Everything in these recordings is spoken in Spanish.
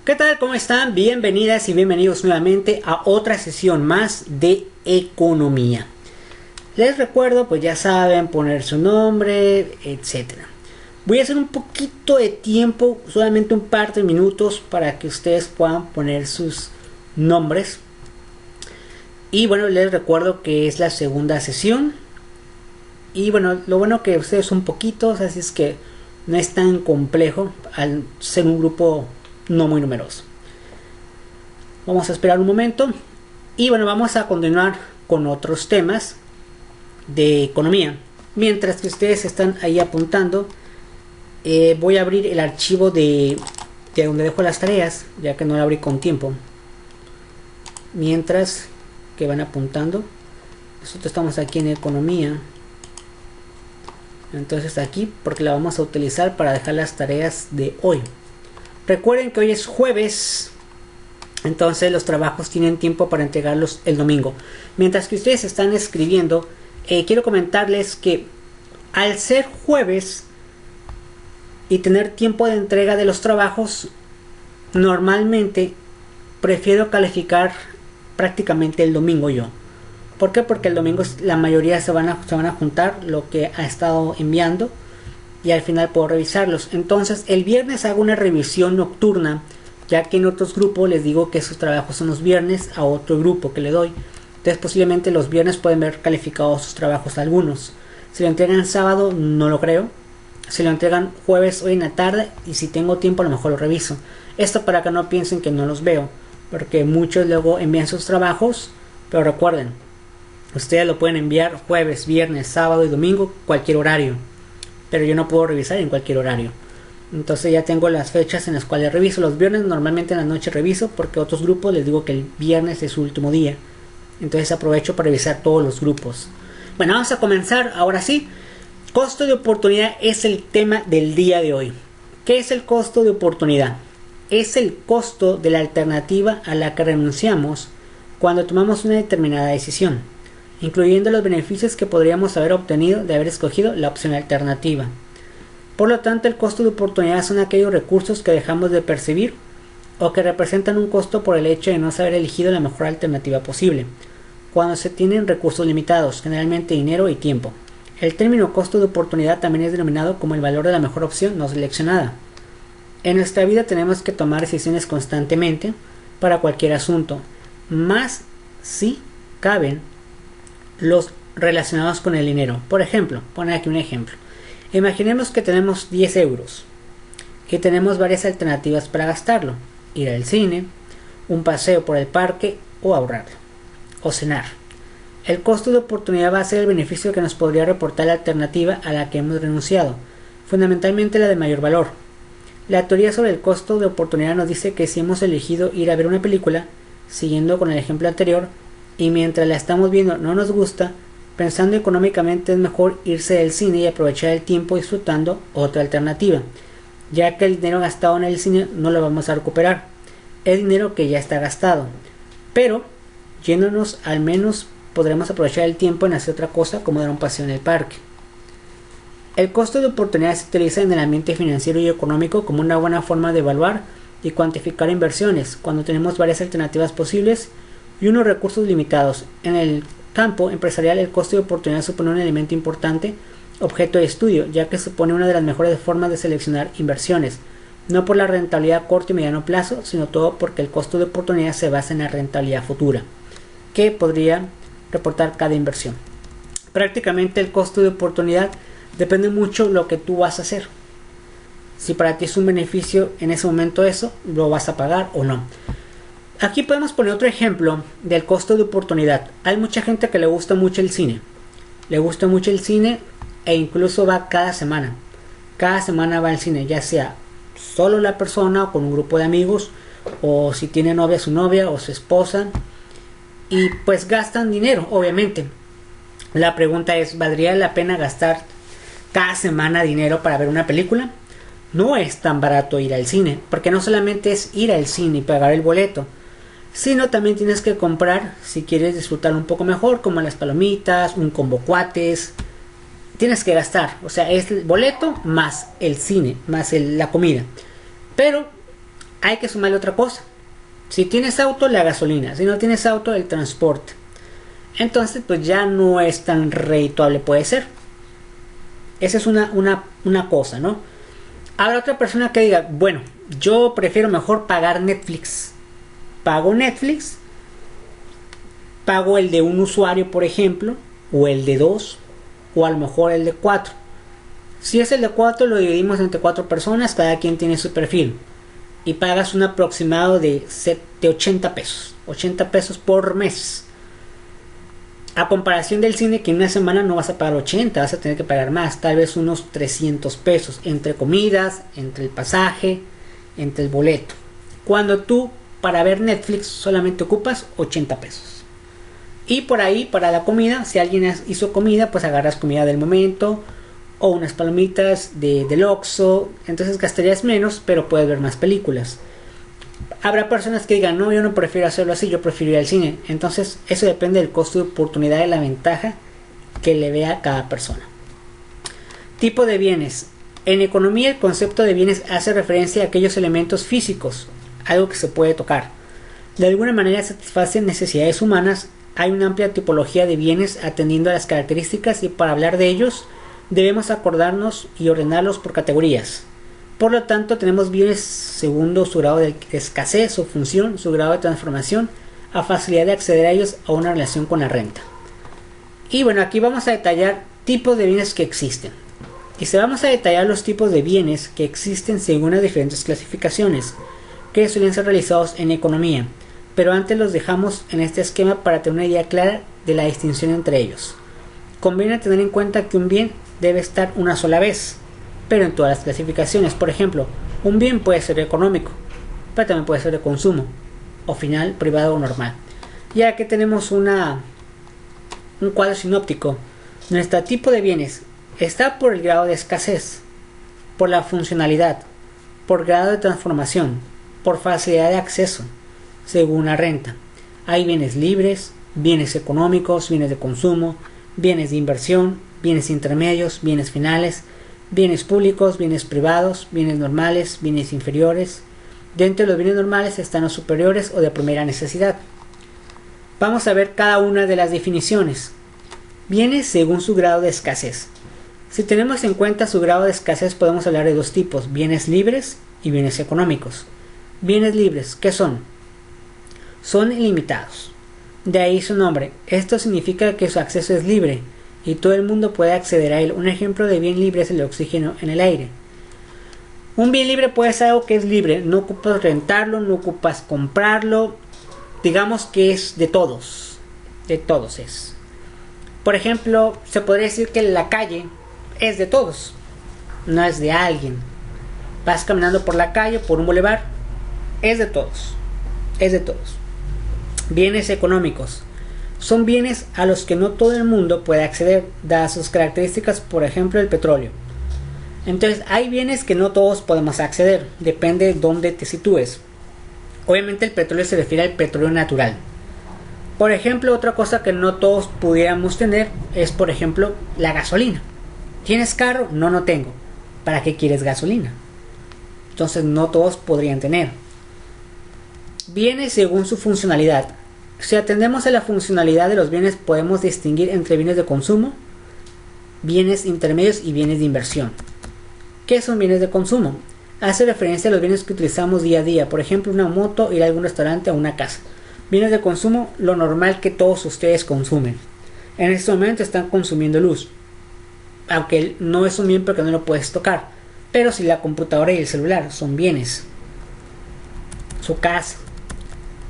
¿Qué tal? ¿Cómo están? Bienvenidas y bienvenidos nuevamente a otra sesión más de economía. Les recuerdo, pues ya saben, poner su nombre, etcétera. Voy a hacer un poquito de tiempo, solamente un par de minutos para que ustedes puedan poner sus nombres. Y bueno, les recuerdo que es la segunda sesión. Y bueno, lo bueno que ustedes son poquitos, así es que no es tan complejo al ser un grupo no muy numeroso. Vamos a esperar un momento y bueno, vamos a continuar con otros temas de economía. Mientras que ustedes están ahí apuntando, voy a abrir el archivo de donde dejo las tareas, ya que no lo abrí con tiempo. Mientras que van apuntando, nosotros estamos aquí en economía. Entonces aquí, porque la vamos a utilizar para dejar las tareas de hoy. Recuerden que hoy es jueves, entonces los trabajos tienen tiempo para entregarlos el domingo. Mientras que ustedes están escribiendo, quiero comentarles que al ser jueves y tener tiempo de entrega de los trabajos, normalmente prefiero calificar prácticamente el domingo yo. ¿Por qué? Porque el domingo la mayoría se van a juntar lo que ha estado enviando y al final puedo revisarlos. Entonces el viernes hago una revisión nocturna, ya que en otros grupos les digo que esos trabajos son los viernes a otro grupo que le doy. Entonces posiblemente los viernes pueden ver calificados sus trabajos algunos. Si lo entregan sábado no lo creo. Si lo entregan jueves hoy en la tarde y si tengo tiempo a lo mejor lo reviso. Esto para que no piensen que no los veo, porque muchos luego envían sus trabajos, pero recuerden, ustedes lo pueden enviar jueves, viernes, sábado y domingo, cualquier horario. Pero yo no puedo revisar en cualquier horario. Entonces ya tengo las fechas en las cuales reviso. Los viernes normalmente en la noche reviso, porque a otros grupos les digo que el viernes es su último día. Entonces aprovecho para revisar todos los grupos. Bueno, vamos a comenzar ahora sí. Costo de oportunidad es el tema del día de hoy. ¿Qué es el costo de oportunidad? Es el costo de la alternativa a la que renunciamos cuando tomamos una determinada decisión, incluyendo los beneficios que podríamos haber obtenido de haber escogido la opción alternativa. Por lo tanto, el costo de oportunidad son aquellos recursos que dejamos de percibir o que representan un costo por el hecho de no haber elegido la mejor alternativa posible, cuando se tienen recursos limitados, generalmente dinero y tiempo. El término costo de oportunidad también es denominado como el valor de la mejor opción no seleccionada. En nuestra vida tenemos que tomar decisiones constantemente para cualquier asunto, más si caben los relacionados con el dinero. Por ejemplo, poner aquí un ejemplo. Imaginemos que tenemos 10 euros y tenemos varias alternativas para gastarlo: ir al cine, un paseo por el parque o ahorrarlo, o cenar. El costo de oportunidad va a ser el beneficio que nos podría reportar la alternativa a la que hemos renunciado, fundamentalmente la de mayor valor. La teoría sobre el costo de oportunidad nos dice que si hemos elegido ir a ver una película, siguiendo con el ejemplo anterior, y mientras la estamos viendo no nos gusta, pensando económicamente es mejor irse del cine y aprovechar el tiempo disfrutando otra alternativa, ya que el dinero gastado en el cine no lo vamos a recuperar, es dinero que ya está gastado, pero yéndonos al menos podremos aprovechar el tiempo en hacer otra cosa, como dar un paseo en el parque. El costo de oportunidad se utiliza en el ambiente financiero y económico como una buena forma de evaluar y cuantificar inversiones cuando tenemos varias alternativas posibles y unos recursos limitados. En el campo empresarial, el costo de oportunidad supone un elemento importante objeto de estudio, ya que supone una de las mejores formas de seleccionar inversiones, no por la rentabilidad a corto y mediano plazo, sino todo porque el costo de oportunidad se basa en la rentabilidad futura que podría reportar cada inversión. Prácticamente el costo de oportunidad depende mucho de lo que tú vas a hacer. Si para ti es un beneficio en ese momento eso, lo vas a pagar o no. Aquí podemos poner otro ejemplo del costo de oportunidad. Hay mucha gente que le gusta mucho el cine. Le gusta mucho el cine e incluso va cada semana. Cada semana va al cine, ya sea solo la persona o con un grupo de amigos, o si tiene novia, su novia o su esposa. Y pues gastan dinero, obviamente. La pregunta es, ¿valdría la pena gastar cada semana dinero para ver una película? No es tan barato ir al cine, porque no solamente es ir al cine y pagar el boleto, sino también tienes que comprar, si quieres disfrutar un poco mejor, como las palomitas, un combo cuates. Tienes que gastar, o sea, es el boleto más el cine, más la comida. Pero hay que sumarle otra cosa. Si tienes auto, la gasolina. Si no tienes auto, el transporte. Entonces, pues ya no es tan redituable, puede ser. Esa es una cosa, ¿no? Habrá otra persona que diga, bueno, yo prefiero mejor pagar Netflix. Pago Netflix, pago el de un usuario, por ejemplo, o el de 2, o a lo mejor el de 4. Si es el de 4, lo dividimos entre 4 personas, cada quien tiene su perfil. Y pagas un aproximado de 80 pesos. 80 pesos por mes. A comparación del cine, que en una semana no vas a pagar 80, vas a tener que pagar más, tal vez unos 300 pesos, entre comidas, entre el pasaje, entre el boleto. Cuando tú, para ver Netflix, solamente ocupas 80 pesos. Y por ahí, para la comida, si alguien hizo comida, pues agarras comida del momento, o unas palomitas del Oxxo, entonces gastarías menos, pero puedes ver más películas. Habrá personas que digan, no, yo no prefiero hacerlo así, yo prefiero ir al cine. Entonces eso depende del costo de oportunidad y la ventaja que le vea a cada persona. Tipo de bienes. En economía el concepto de bienes hace referencia a aquellos elementos físicos, algo que se puede tocar. De alguna manera satisfacen necesidades humanas. Hay una amplia tipología de bienes atendiendo a las características, y para hablar de ellos debemos acordarnos y ordenarlos por categorías. Por lo tanto, tenemos bienes según su grado de escasez, su función, su grado de transformación, a facilidad de acceder a ellos, a una relación con la renta. Y bueno, aquí vamos a detallar tipos de bienes que existen. Y se vamos a detallar los tipos de bienes que existen según las diferentes clasificaciones que suelen ser realizados en economía. Pero antes los dejamos en este esquema para tener una idea clara de la distinción entre ellos. Conviene tener en cuenta que un bien debe estar una sola vez, pero en todas las clasificaciones. Por ejemplo, un bien puede ser económico, pero también puede ser de consumo, o final, privado o normal. Ya que tenemos un cuadro sinóptico, nuestro tipo de bienes está por el grado de escasez, por la funcionalidad, por grado de transformación, por facilidad de acceso, según la renta. Hay bienes libres, bienes económicos, bienes de consumo, bienes de inversión, bienes intermedios, bienes finales, bienes públicos, bienes privados, bienes normales, bienes inferiores. Dentro de los bienes normales están los superiores o de primera necesidad. Vamos a ver cada una de las definiciones. Bienes según su grado de escasez. Si tenemos en cuenta su grado de escasez, podemos hablar de dos tipos: bienes libres y bienes económicos. Bienes libres, ¿qué son? Son ilimitados. De ahí su nombre. Esto significa que su acceso es libre y todo el mundo puede acceder a él. Un ejemplo de bien libre es el oxígeno en el aire. Un bien libre puede ser algo que es libre, no ocupas rentarlo, no ocupas comprarlo, digamos que es de todos es. Por ejemplo, se podría decir que la calle es de todos, no es de alguien. Vas caminando por la calle, por un bulevar, es de todos. Bienes económicos. Son bienes a los que no todo el mundo puede acceder, dadas sus características, por ejemplo el petróleo. Entonces hay bienes que no todos podemos acceder, depende de dónde te sitúes. Obviamente el petróleo se refiere al petróleo natural. Por ejemplo, otra cosa que no todos pudiéramos tener es, por ejemplo, la gasolina. ¿Tienes carro? No tengo. ¿Para qué quieres gasolina? Entonces no todos podrían tener. Bienes según su funcionalidad. Si atendemos a la funcionalidad de los bienes, podemos distinguir entre bienes de consumo, bienes intermedios y bienes de inversión. ¿Qué son bienes de consumo? Hace referencia a los bienes que utilizamos día a día, por ejemplo una moto, ir a algún restaurante o una casa. Bienes de consumo, lo normal que todos ustedes consumen. En este momento están consumiendo luz, aunque no es un bien porque no lo puedes tocar, pero si la computadora y el celular son bienes. Su casa.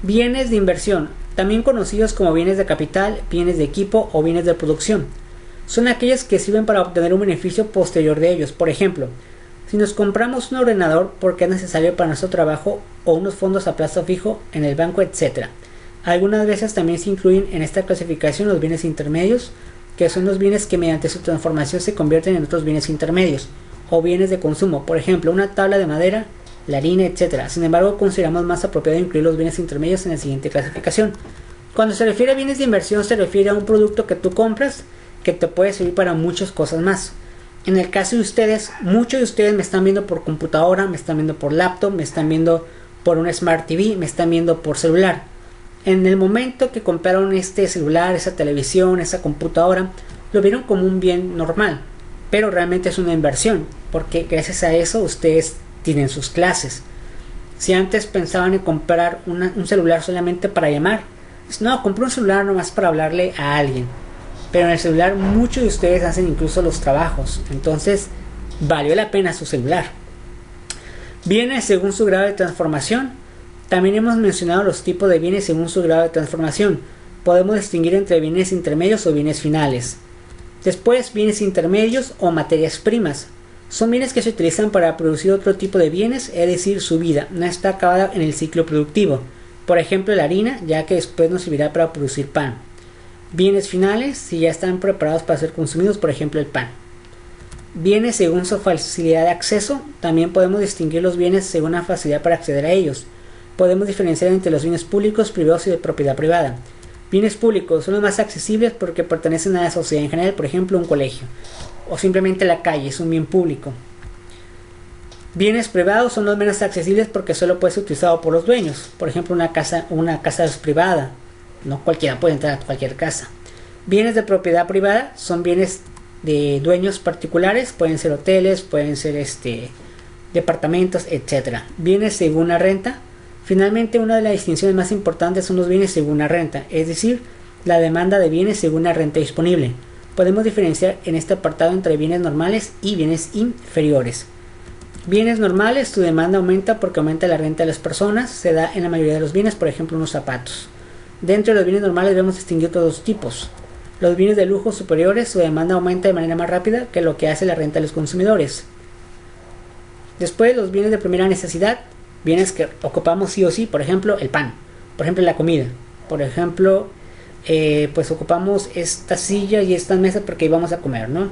Bienes de inversión, también conocidos como bienes de capital, bienes de equipo o bienes de producción. Son aquellos que sirven para obtener un beneficio posterior de ellos. Por ejemplo, si nos compramos un ordenador porque es necesario para nuestro trabajo, o unos fondos a plazo fijo en el banco, etc. Algunas veces también se incluyen en esta clasificación los bienes intermedios, que son los bienes que mediante su transformación se convierten en otros bienes intermedios, o bienes de consumo, por ejemplo una tabla de madera, la harina, etc. Sin embargo, consideramos más apropiado incluir los bienes intermedios en la siguiente clasificación. Cuando se refiere a bienes de inversión, se refiere a un producto que tú compras que te puede servir para muchas cosas más. En el caso de ustedes, muchos de ustedes me están viendo por computadora, me están viendo por laptop, me están viendo por un Smart TV, me están viendo por celular. En el momento que compraron este celular, esa televisión, esa computadora, lo vieron como un bien normal, pero realmente es una inversión, porque gracias a eso ustedes tienen sus clases. Si antes pensaban en comprar un celular solamente para llamar, no, compré un celular nomás para hablarle a alguien, pero en el celular muchos de ustedes hacen incluso los trabajos, entonces valió la pena su celular. Bienes según su grado de transformación. También hemos mencionado los tipos de bienes según su grado de transformación. Podemos distinguir entre bienes intermedios o bienes finales. Después, bienes intermedios o materias primas. Son bienes que se utilizan para producir otro tipo de bienes, es decir, su vida no está acabada en el ciclo productivo. Por ejemplo, la harina, ya que después nos servirá para producir pan. Bienes finales, si ya están preparados para ser consumidos, por ejemplo, el pan. Bienes según su facilidad de acceso. También podemos distinguir los bienes según la facilidad para acceder a ellos. Podemos diferenciar entre los bienes públicos, privados y de propiedad privada. Bienes públicos son los más accesibles porque pertenecen a la sociedad en general, por ejemplo, un colegio. O simplemente la calle, es un bien público. Bienes privados son los menos accesibles porque solo puede ser utilizado por los dueños. Por ejemplo, una casa es privada. No cualquiera puede entrar a cualquier casa. Bienes de propiedad privada son bienes de dueños particulares, pueden ser hoteles, pueden ser departamentos, etc. Bienes según la renta. Finalmente, una de las distinciones más importantes son los bienes según la renta, es decir, la demanda de bienes según la renta disponible. Podemos diferenciar en este apartado entre bienes normales y bienes inferiores. Bienes normales, su demanda aumenta porque aumenta la renta de las personas, se da en la mayoría de los bienes, por ejemplo unos zapatos. Dentro de los bienes normales debemos distinguir otros dos tipos. Los bienes de lujo superiores, su demanda aumenta de manera más rápida que lo que hace la renta de los consumidores. Después, los bienes de primera necesidad, bienes que ocupamos sí o sí, por ejemplo el pan, por ejemplo la comida, por ejemplo pues ocupamos esta silla y esta mesa porque íbamos a comer, ¿no?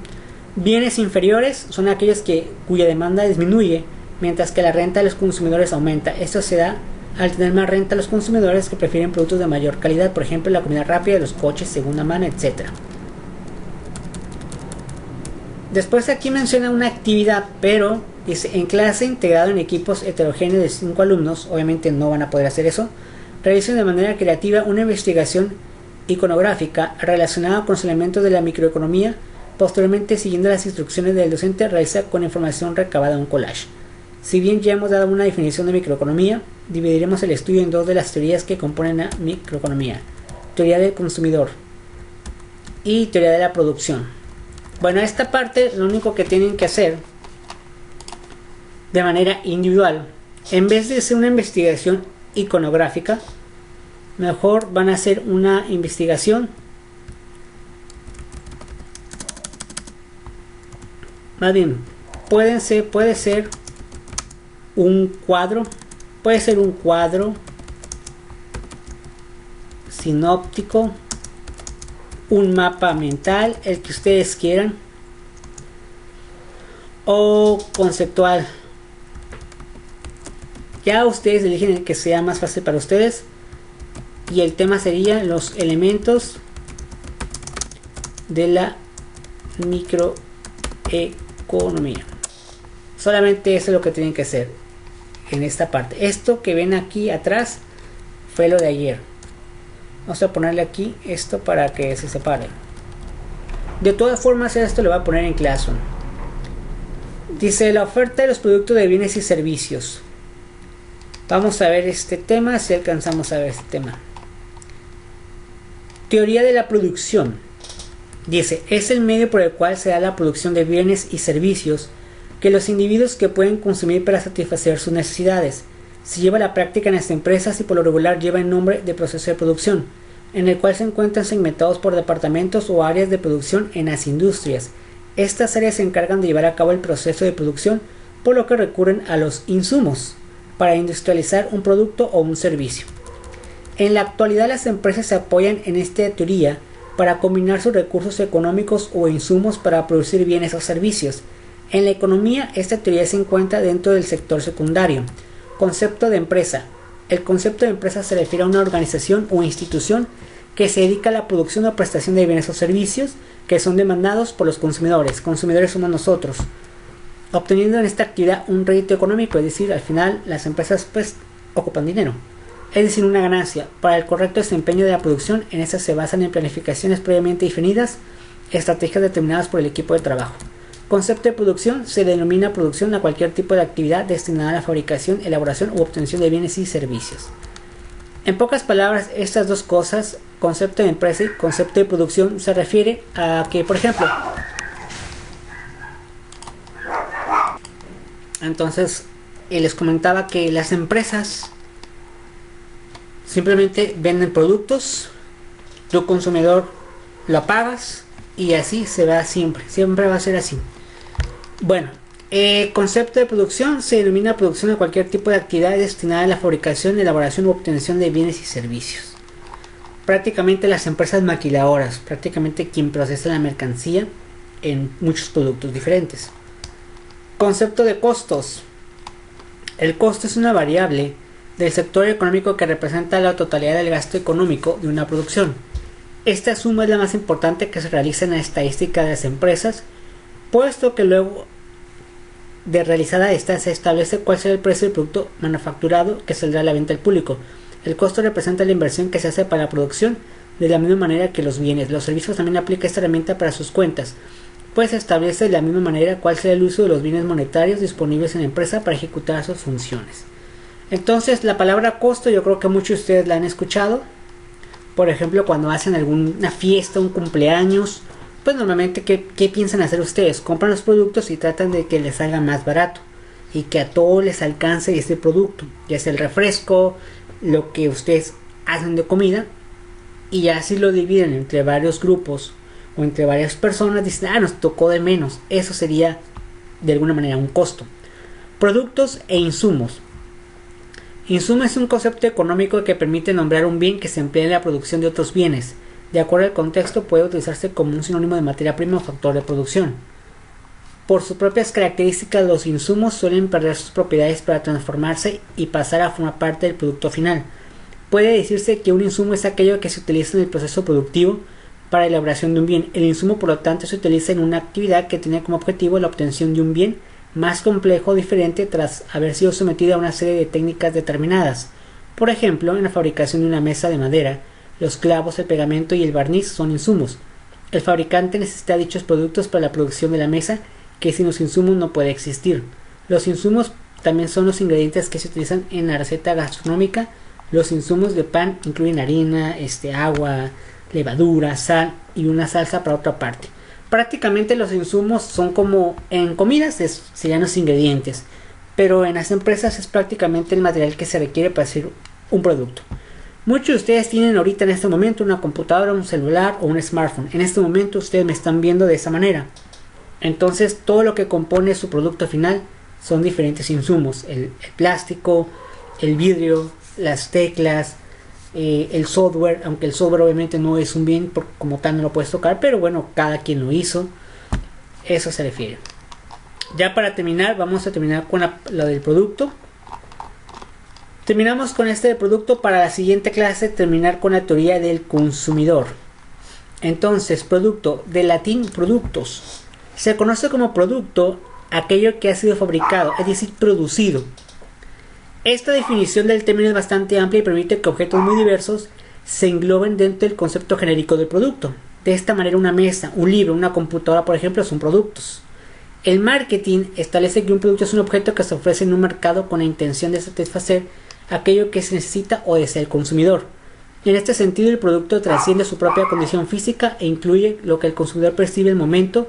Bienes inferiores son aquellos cuya demanda disminuye mientras que la renta de los consumidores aumenta. Esto se da al tener más renta los consumidores que prefieren productos de mayor calidad, por ejemplo la comida rápida, los coches segunda mano, etc. Después aquí menciona una actividad, pero dice en clase integrado en equipos heterogéneos de 5 alumnos, obviamente no van a poder hacer eso, realicen de manera creativa una investigación iconográfica relacionada con los elementos de la microeconomía. Posteriormente, siguiendo las instrucciones del docente, realiza con información recabada un collage. Si bien ya hemos dado una definición de microeconomía, dividiremos el estudio en dos de las teorías que componen la microeconomía: teoría del consumidor y teoría de la producción. Bueno, esta parte lo único que tienen que hacer de manera individual, en vez de hacer una investigación iconográfica, mejor van a hacer una investigación más bien, puede ser un cuadro, sinóptico, un mapa mental, el que ustedes quieran, o conceptual. Ya ustedes eligen el que sea más fácil para ustedes, y el tema sería los elementos de la microeconomía. Solamente eso es lo que tienen que hacer en esta parte. Esto que ven aquí atrás fue lo de ayer. Vamos a ponerle aquí esto para que se separe. De todas formas, esto lo voy a poner en Classroom. Dice la oferta de los productos de bienes y servicios. Vamos a ver este tema, si alcanzamos a ver este tema. Teoría de la producción. Dice, es el medio por el cual se da la producción de bienes y servicios que los individuos que pueden consumir para satisfacer sus necesidades. Se lleva a la práctica en las empresas y por lo regular lleva el nombre de proceso de producción, en el cual se encuentran segmentados por departamentos o áreas de producción en las industrias. Estas áreas se encargan de llevar a cabo el proceso de producción, por lo que recurren a los insumos para industrializar un producto o un servicio. En la actualidad las empresas se apoyan en esta teoría para combinar sus recursos económicos o insumos para producir bienes o servicios. En la economía, esta teoría se encuentra dentro del sector secundario. Concepto de empresa. El concepto de empresa se refiere a una organización o institución que se dedica a la producción o prestación de bienes o servicios que son demandados por los consumidores. Consumidores somos nosotros. Obteniendo en esta actividad un rédito económico, es decir, al final las empresas pues ocupan dinero, es decir, una ganancia. Para el correcto desempeño de la producción, en esta se basan en planificaciones previamente definidas, estrategias determinadas por el equipo de trabajo. Concepto de producción: se denomina producción a cualquier tipo de actividad destinada a la fabricación, elaboración u obtención de bienes y servicios. En pocas palabras, estas dos cosas, concepto de empresa y concepto de producción, se refiere a que, por ejemplo, entonces les comentaba que las empresas simplemente venden productos, tu consumidor lo pagas y así se va siempre va a ser así. Bueno, el concepto de producción: se denomina producción a cualquier tipo de actividad destinada a la fabricación, elaboración u obtención de bienes y servicios. Prácticamente las empresas maquiladoras, prácticamente quien procesa la mercancía en muchos productos diferentes. Concepto de costos: el costo es una variable del sector económico que representa la totalidad del gasto económico de una producción. Esta suma es la más importante que se realiza en la estadística de las empresas, puesto que luego de realizada esta se establece cuál será el precio del producto manufacturado que saldrá a la venta al público. El costo representa la inversión que se hace para la producción, de la misma manera que los bienes. Los servicios también aplica esta herramienta para sus cuentas, pues se establece de la misma manera cuál será el uso de los bienes monetarios disponibles en la empresa para ejecutar sus funciones. Entonces, la palabra costo yo creo que muchos de ustedes la han escuchado. Por ejemplo, cuando hacen alguna fiesta, un cumpleaños, pues normalmente ¿qué piensan hacer ustedes? Compran los productos y tratan de que les salga más barato y que a todos les alcance ese producto, ya sea el refresco, lo que ustedes hacen de comida, y ya si lo dividen entre varios grupos o entre varias personas, dicen, nos tocó de menos. Eso sería de alguna manera un costo. Productos e insumos. Insumo es un concepto económico que permite nombrar un bien que se emplea en la producción de otros bienes. De acuerdo al contexto, puede utilizarse como un sinónimo de materia prima o factor de producción. Por sus propias características, los insumos suelen perder sus propiedades para transformarse y pasar a formar parte del producto final. Puede decirse que un insumo es aquello que se utiliza en el proceso productivo para la elaboración de un bien. El insumo, por lo tanto, se utiliza en una actividad que tiene como objetivo la obtención de un bien más complejo o diferente tras haber sido sometido a una serie de técnicas determinadas. Por ejemplo, en la fabricación de una mesa de madera, los clavos, el pegamento y el barniz son insumos. El fabricante necesita dichos productos para la producción de la mesa, que sin los insumos no puede existir. Los insumos también son los ingredientes que se utilizan en la receta gastronómica. Los insumos de pan incluyen harina, agua, levadura, sal y una salsa para otra parte. Prácticamente los insumos son como en comidas, serían los ingredientes, pero en las empresas es prácticamente el material que se requiere para hacer un producto. Muchos de ustedes tienen ahorita en este momento una computadora, un celular o un smartphone. En este momento ustedes me están viendo de esa manera. Entonces todo lo que compone su producto final son diferentes insumos: el plástico, el vidrio, las teclas, el software, aunque el software obviamente no es un bien como tal, no lo puedes tocar, pero bueno, cada quien lo hizo. Eso se refiere. Ya para terminar, vamos a terminar con lo del producto. Terminamos con este producto. Para la siguiente clase terminar con la teoría del consumidor. Entonces, producto, del latín productos. Se conoce como producto aquello que ha sido fabricado, es decir, producido. Esta definición del término es bastante amplia y permite que objetos muy diversos se engloben dentro del concepto genérico del producto. De esta manera, una mesa, un libro, una computadora, por ejemplo, son productos. El marketing establece que un producto es un objeto que se ofrece en un mercado con la intención de satisfacer aquello que se necesita o desea el consumidor. En este sentido, el producto trasciende su propia condición física e incluye lo que el consumidor percibe en el momento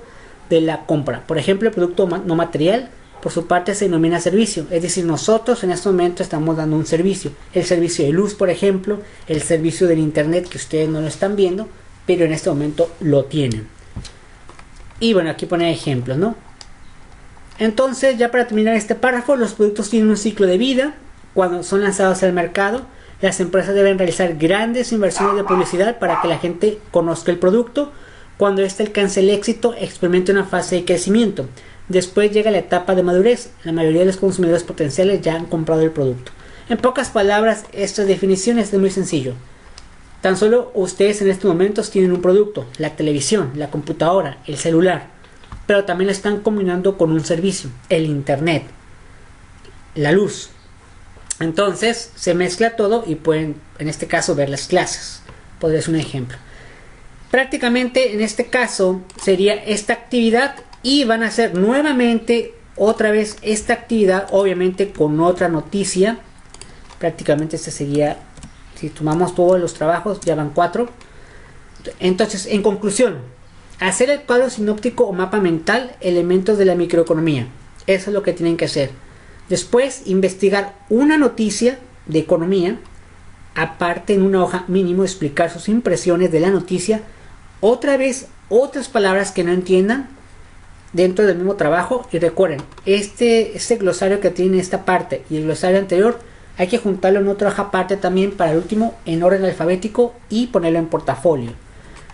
de la compra. Por ejemplo, el producto no material, por su parte, se denomina servicio. Es decir, nosotros en este momento estamos dando un servicio. El servicio de luz, por ejemplo, el servicio del internet, que ustedes no lo están viendo, pero en este momento lo tienen. Y bueno, aquí pone ejemplos, ¿no? Entonces, ya para terminar este párrafo, los productos tienen un ciclo de vida. Cuando son lanzados al mercado, las empresas deben realizar grandes inversiones de publicidad para que la gente conozca el producto. Cuando éste alcance el éxito, experimenta una fase de crecimiento. Después llega la etapa de madurez. La mayoría de los consumidores potenciales ya han comprado el producto. En pocas palabras, estas definiciones es muy sencillo. Tan solo ustedes en estos momentos tienen un producto: la televisión, la computadora, el celular. Pero también lo están combinando con un servicio: el internet, la luz. Entonces se mezcla todo y pueden en este caso ver las clases. Podría ser un ejemplo. Prácticamente en este caso sería esta actividad y van a hacer nuevamente otra vez esta actividad, obviamente con otra noticia. Prácticamente este sería, si tomamos todos los trabajos, ya van 4. Entonces, en conclusión, hacer el cuadro sinóptico o mapa mental, elementos de la microeconomía. Eso es lo que tienen que hacer. Después, investigar una noticia de economía, aparte en una hoja mínimo explicar sus impresiones de la noticia, otra vez otras palabras que no entiendan dentro del mismo trabajo. Y recuerden, este glosario que tiene esta parte y el glosario anterior hay que juntarlo en otra hoja aparte también para el último en orden alfabético y ponerlo en portafolio.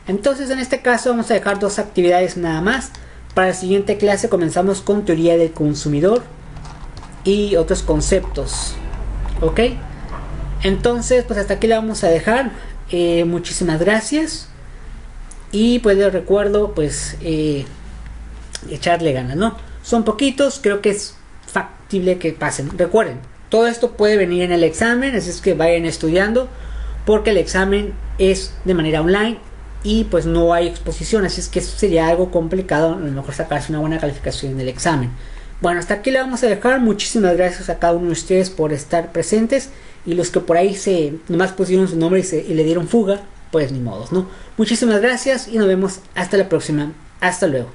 Entonces en este caso vamos a dejar 2 actividades nada más. Para la siguiente clase comenzamos con teoría del consumidor y otros conceptos. Ok, entonces pues hasta aquí la vamos a dejar. Muchísimas gracias y pues les recuerdo pues echarle ganas, ¿no? Son poquitos, creo que es factible que pasen. Recuerden, todo esto puede venir en el examen, así es que vayan estudiando porque el examen es de manera online y pues no hay exposición, así es que sería algo complicado a lo mejor sacarse una buena calificación en el examen. Bueno, hasta aquí le vamos a dejar. Muchísimas gracias a cada uno de ustedes por estar presentes y los que por ahí nomás pusieron su nombre y le dieron fuga, pues ni modos, ¿no? Muchísimas gracias y nos vemos hasta la próxima. Hasta luego.